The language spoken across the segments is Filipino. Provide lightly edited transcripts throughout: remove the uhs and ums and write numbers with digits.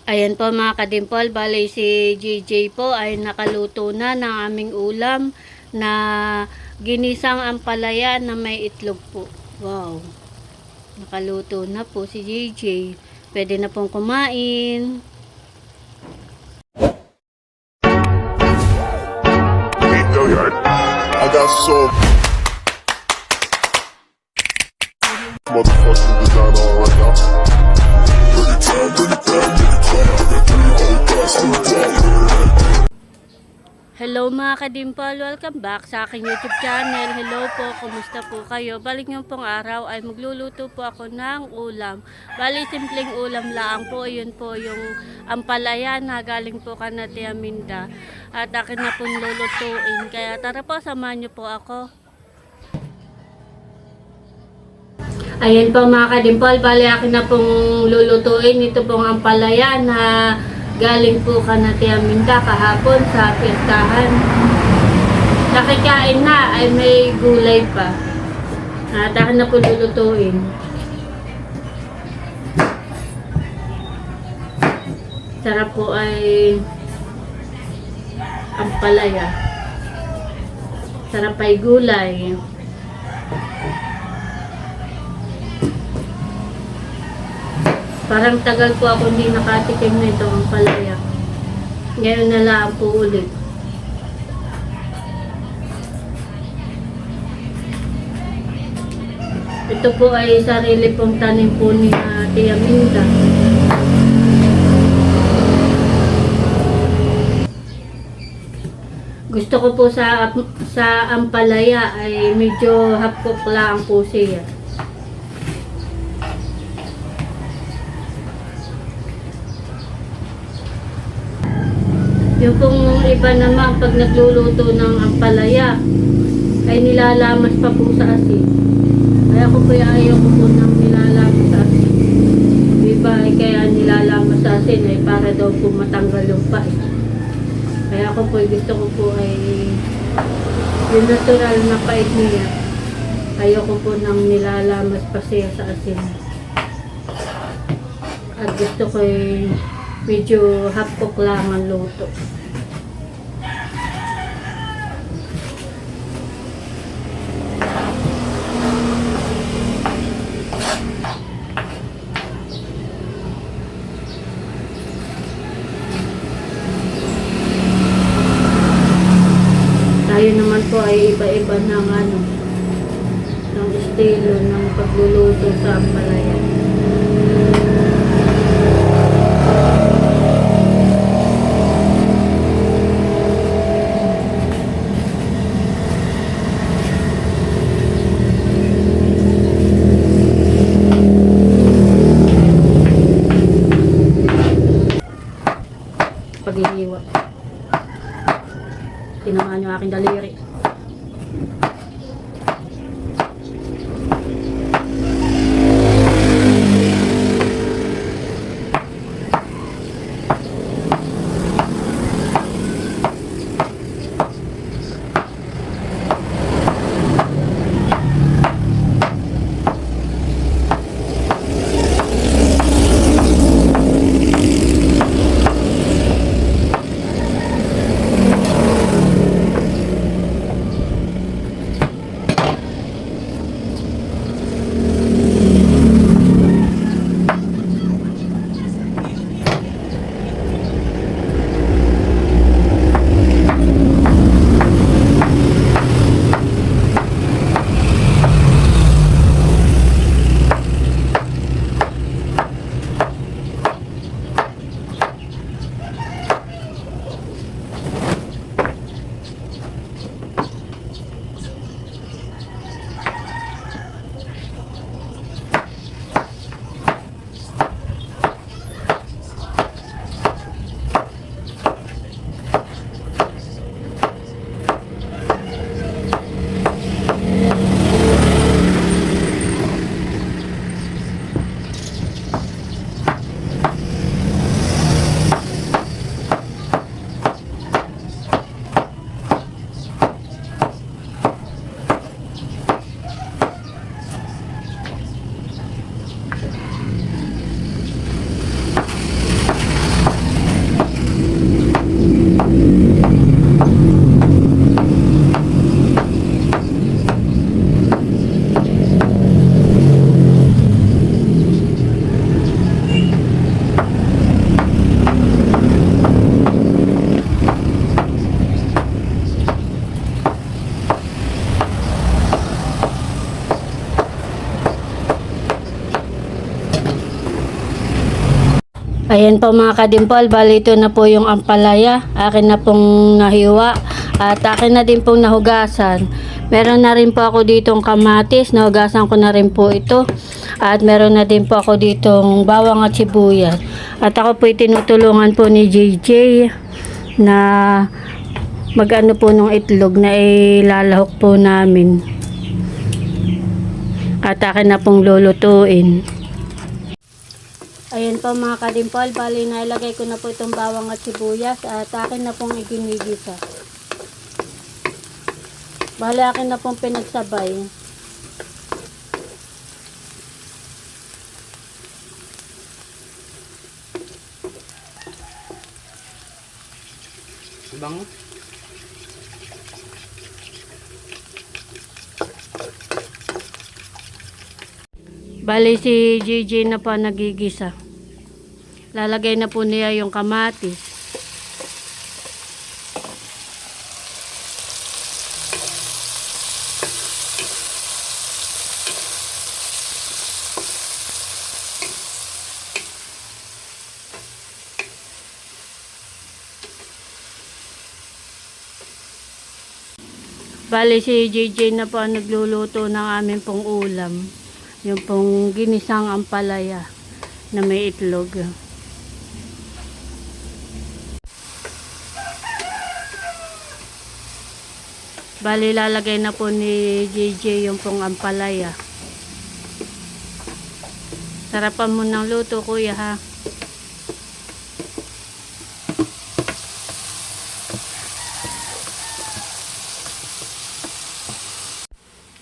Ayan po mga kadimpol, bali si GJ po ay nakaluto na ng aming ulam na ginisang ampalaya na may itlog po. Wow! Nakaluto na po si GJ. Pwede na pong kumain. I got so motherfucking designer on right now. Bring it down, bring it down, bring it down. I got 3 whole thoughts in the dark. Hello mga kadimpol, welcome back sa aking YouTube channel. Hello po, kumusta po kayo? Balik nyo pong araw ay magluluto po ako ng ulam. Bali simpleng ulam lang po, yun po yung ampalaya na galing po kanati Aminda. At akin na pong lulutuin, kaya tara po, samahan nyo po ako. Ayan po mga kadimpol, bali akin na pong lulutuin. Ito pong ampalaya na galing po kanati Aminda kahapon sa piestahan. Nakikain na ay may gulay pa. At akin na po lulutuin. Sarap po ay ampalaya. Sarap ay gulay. Parang tagal po ako hindi nakatikim na ito ang palaya. Ngayon na lang po ulit. Ito po ay sarili pong tanim po ni Ate Aminda. Gusto ko po sa ampalaya ay medyo hapkok lang po siya. Yung pong iba naman, pag nagluluto ng ampalaya, ay nilalamas pa po sa asin. Kaya ko po ayaw ko po ng nilalamas sa asin. Iba ay kaya nilalamas sa asin ay para daw po matanggal yung pait. Kaya ko po gusto ko po ay yung natural na pait niya. Ayaw ko po ng nilalamas pa siya sa asin. At gusto ko ay medyo hapkok lang ang luto. Tayo naman po ay iba-iba ng ng estilo ng pagluluto sa ampalaya. Pag-iiwa. Tinamaan yung aking daliri. Ayan po mga kadimpol, bali ito na po yung ampalaya. Akin na pong nahiwa at akin na din pong nahugasan. Meron na rin po ako ditong kamatis, nahugasan ko na rin po ito. At meron na din po ako ditong bawang at sibuyas. At ako po tinutulungan po ni JJ na mag-ano po nung itlog na ilalahok po namin. At akin na pong lulutuin. Ayan po mga kadimpol, bali nailagay ko na po itong bawang at sibuyas at akin na pong iginigisa. Bali akin na pong pinagsabay. Bango. Bali si JJ na pa nagigisa. Lalagay na po niya yung kamatis. Bali si JJ na po ang nagluluto ng aming pong ulam. Yung pong ginisang ampalaya na may itlog. Bali lalagay na po ni JJ yung pong ampalaya. Sarapan mo ng luto kuya ha.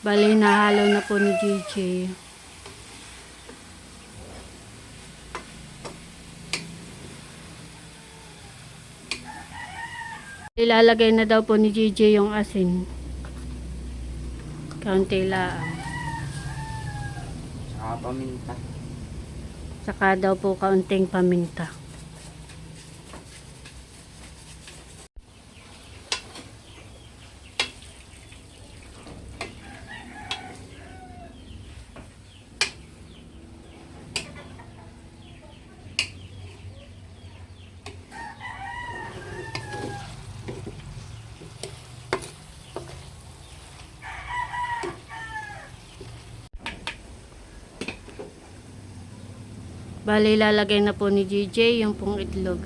Bali nahalo na po ni JJ. Ilalagay na daw po ni JJ yung asin. Kaunti lang. Saka paminta. Saka daw po kaunting paminta. Bali, lalagay na po ni JJ yung pong itlog.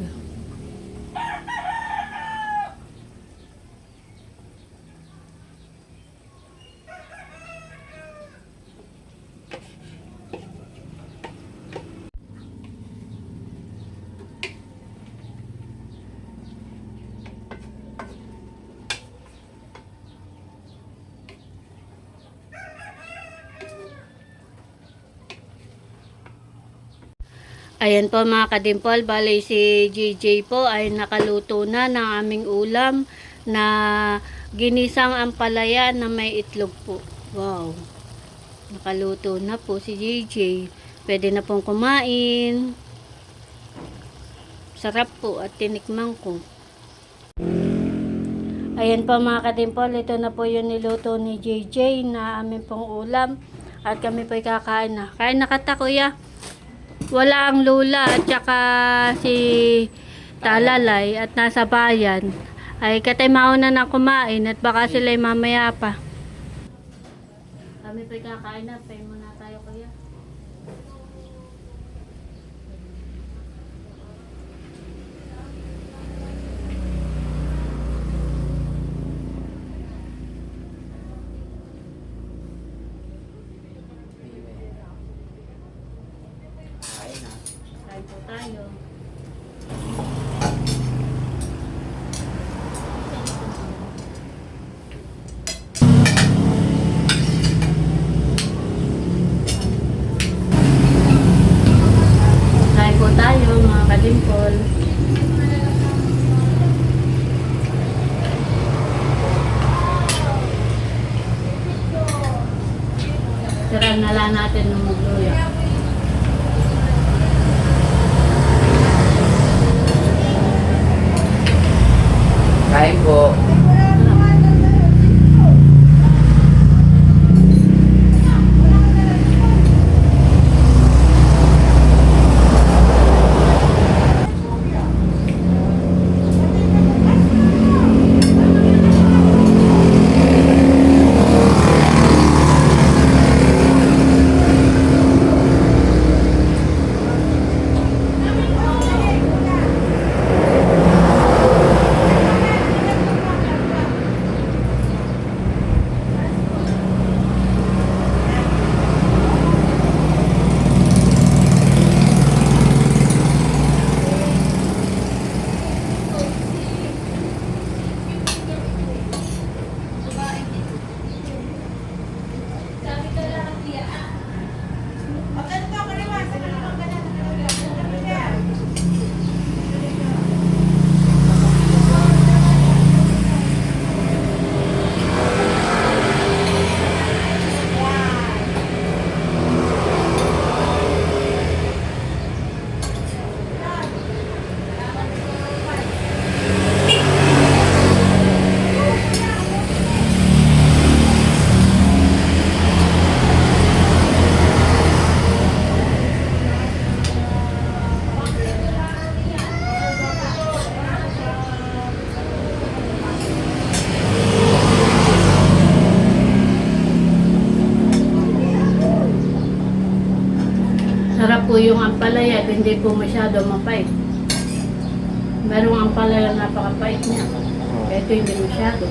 Ayan po mga kadimpol, bali si JJ po ay nakaluto na ng aming ulam na ginisang ampalaya na may itlog po. Wow! Nakaluto na po si JJ. Pwede na pong kumain. Sarap po at tinikman ko. Ayan po mga kadimpol, ito na po yung niluto ni JJ na aming pong ulam. At kami po kakain na. Kain na kata kuya. Wala ang lula at saka si Talalay at nasa bayan. Ay katay mauna na kumain at baka sila'y mamaya pa. Kami po'y kakain na. Pay muna tayo kuya. Kain na. Kain po tayo. hindi po masyado mapait. Merong ampalaya napakapait niya. Ito hindi masyado.